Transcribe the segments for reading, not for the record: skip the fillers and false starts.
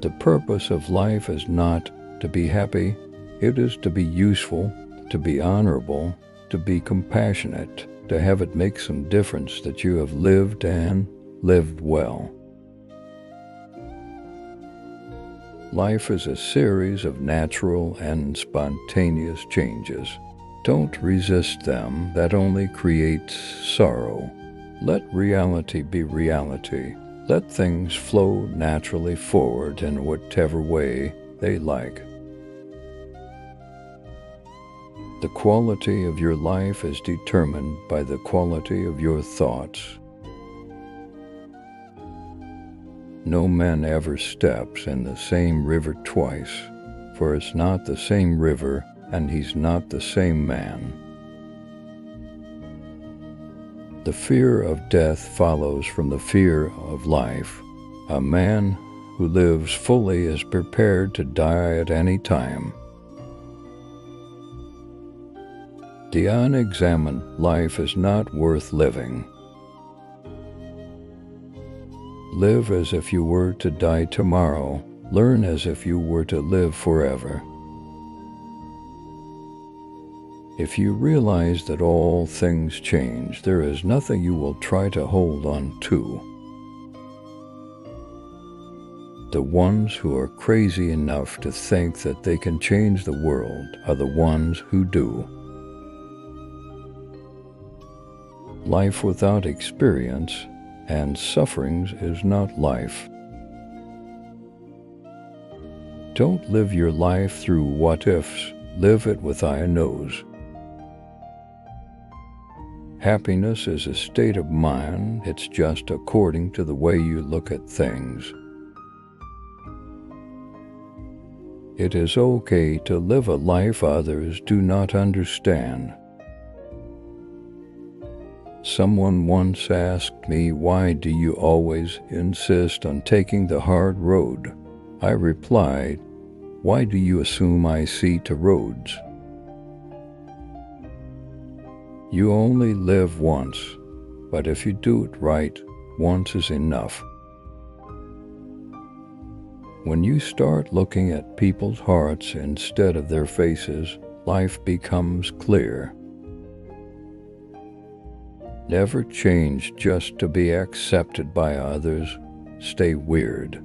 The purpose of life is not to be happy, it is to be useful, to be honorable, to be compassionate, to have it make some difference that you have lived and lived well. Life is a series of natural and spontaneous changes. Don't resist them, that only creates sorrow. Let reality be reality. Let things flow naturally forward in whatever way they like. The quality of your life is determined by the quality of your thoughts. No man ever steps in the same river twice, for it's not the same river and he's not the same man. The fear of death follows from the fear of life. A man who lives fully is prepared to die at any time. The unexamined life is not worth living. Live as if you were to die tomorrow. Learn as if you were to live forever. If you realize that all things change, there is nothing you will try to hold on to. The ones who are crazy enough to think that they can change the world are the ones who do. Life without experience and sufferings is not life. Don't live your life through what-ifs. Live it with I knows. Happiness is a state of mind. It's just according to the way you look at things. It is okay to live a life others do not understand. Someone once asked me, "Why do you always insist on taking the hard road?" I replied, "Why do you assume I see to roads? You only live once, but if you do it right, once is enough." When you start looking at people's hearts instead of their faces, life becomes clear. Never change just to be accepted by others. Stay weird.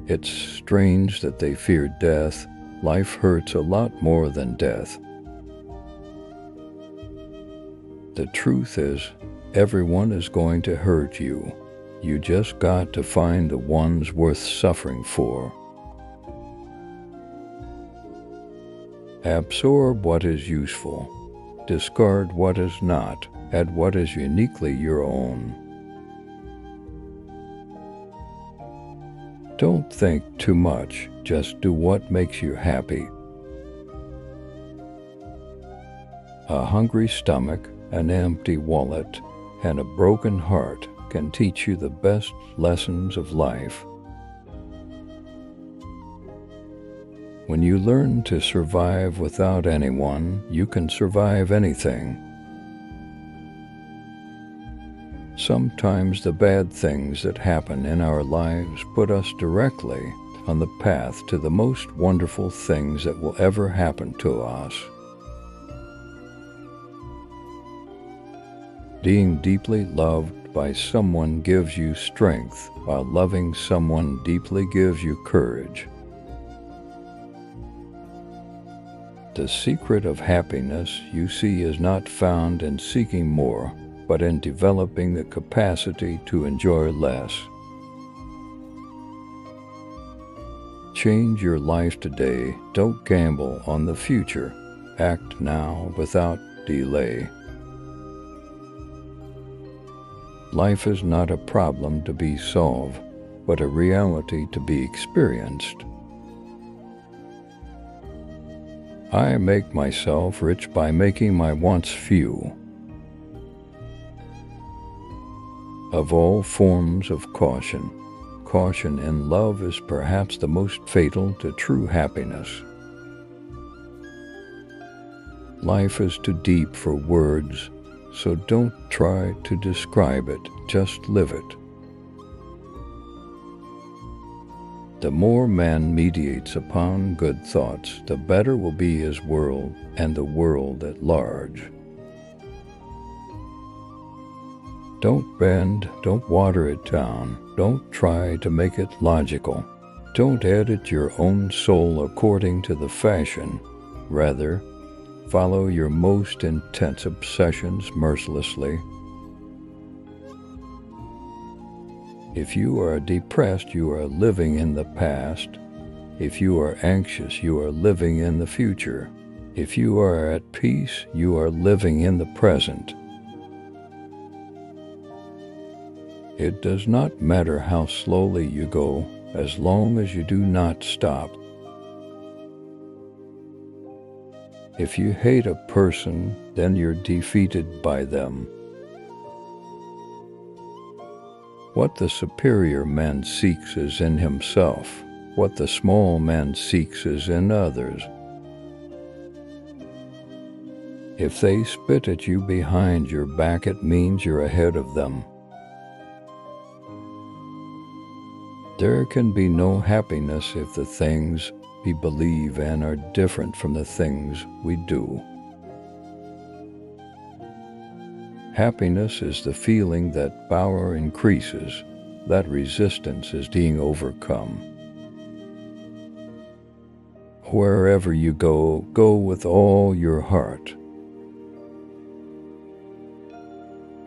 It's strange that they fear death. Life hurts a lot more than death. The truth is, everyone is going to hurt you. You just got to find the ones worth suffering for. Absorb what is useful. Discard what is not. Add what is uniquely your own. Don't think too much. Just do what makes you happy. A hungry stomach, an empty wallet, and a broken heart can teach you the best lessons of life. When you learn to survive without anyone, you can survive anything. Sometimes the bad things that happen in our lives put us directly on the path to the most wonderful things that will ever happen to us. Being deeply loved by someone gives you strength, while loving someone deeply gives you courage. The secret of happiness, you see, is not found in seeking more, but in developing the capacity to enjoy less. Change your life today. Don't gamble on the future. Act now without delay. Life is not a problem to be solved, but a reality to be experienced. I make myself rich by making my wants few. Of all forms of caution, caution in love is perhaps the most fatal to true happiness. Life is too deep for words, so don't try to describe it, just live it. The more man meditates upon good thoughts, the better will be his world and the world at large. Don't bend, don't water it down, don't try to make it logical. Don't edit your own soul according to the fashion. Rather, follow your most intense obsessions mercilessly. If you are depressed, you are living in the past. If you are anxious, you are living in the future. If you are at peace, you are living in the present. It does not matter how slowly you go, as long as you do not stop. If you hate a person, then you're defeated by them. What the superior man seeks is in himself. What the small man seeks is in others. If they spit at you behind your back, it means you're ahead of them. There can be no happiness if the things we believe in are different from the things we do. Happiness is the feeling that power increases, that resistance is being overcome. Wherever you go, go with all your heart.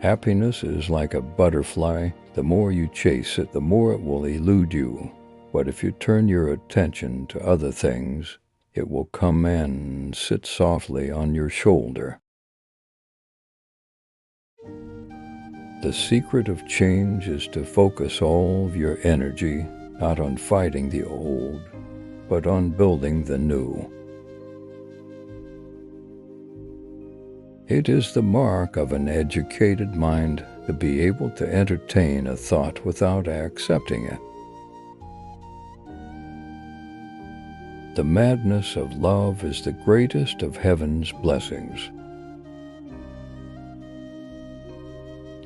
Happiness is like a butterfly. The more you chase it, the more it will elude you. But if you turn your attention to other things, it will come in and sit softly on your shoulder. The secret of change is to focus all of your energy not on fighting the old, but on building the new. It is the mark of an educated mind to be able to entertain a thought without accepting it. The madness of love is the greatest of heaven's blessings.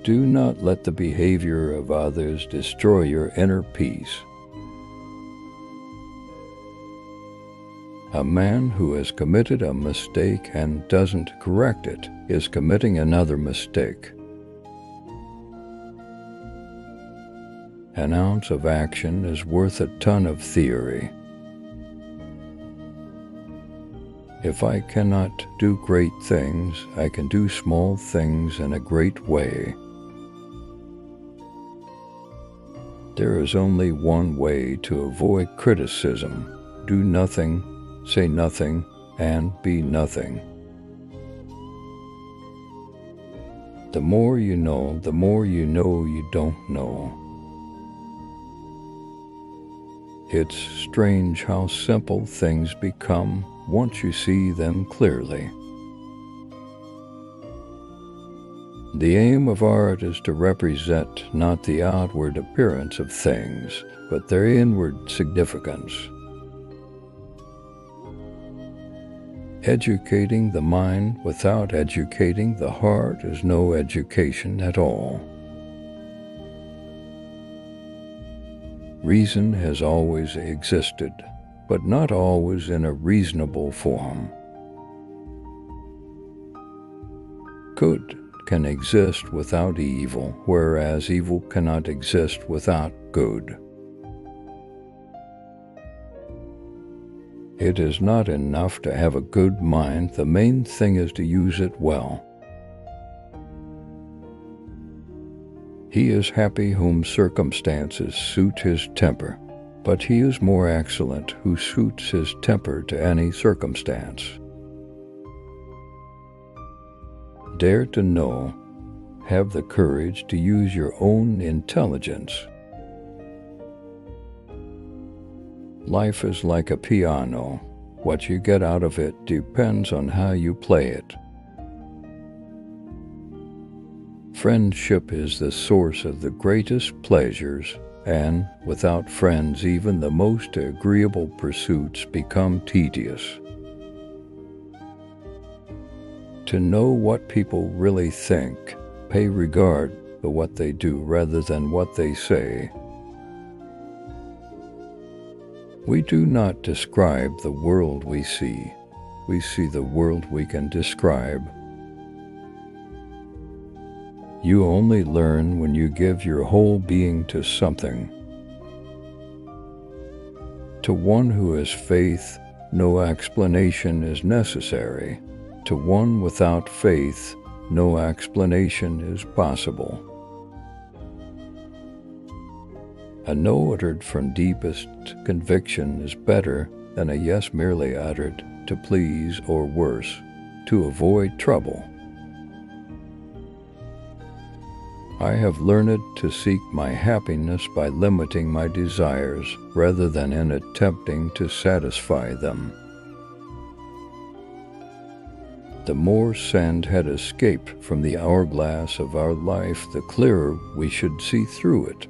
Do not let the behavior of others destroy your inner peace. A man who has committed a mistake and doesn't correct it is committing another mistake. An ounce of action is worth a ton of theory. If I cannot do great things, I can do small things in a great way. There is only one way to avoid criticism. Do nothing, say nothing, and be nothing. The more you know you don't know. It's strange how simple things become once you see them clearly. The aim of art is to represent not the outward appearance of things, but their inward significance. Educating the mind without educating the heart is no education at all. Reason has always existed, but not always in a reasonable form. Good can exist without evil, whereas evil cannot exist without good. It is not enough to have a good mind. The main thing is to use it well. He is happy whom circumstances suit his temper, but he is more excellent who suits his temper to any circumstance. Dare to know. Have the courage to use your own intelligence. Life is like a piano. What you get out of it depends on how you play it. Friendship is the source of the greatest pleasures, and without friends even the most agreeable pursuits become tedious. To know what people really think, pay regard to what they do rather than what they say. We do not describe the world we see the world we can describe. You only learn when you give your whole being to something. To one who has faith, no explanation is necessary. To one without faith, no explanation is possible. A no uttered from deepest conviction is better than a yes merely uttered to please or worse, to avoid trouble. I have learned to seek my happiness by limiting my desires rather than in attempting to satisfy them. The more sand had escaped from the hourglass of our life, the clearer we should see through it.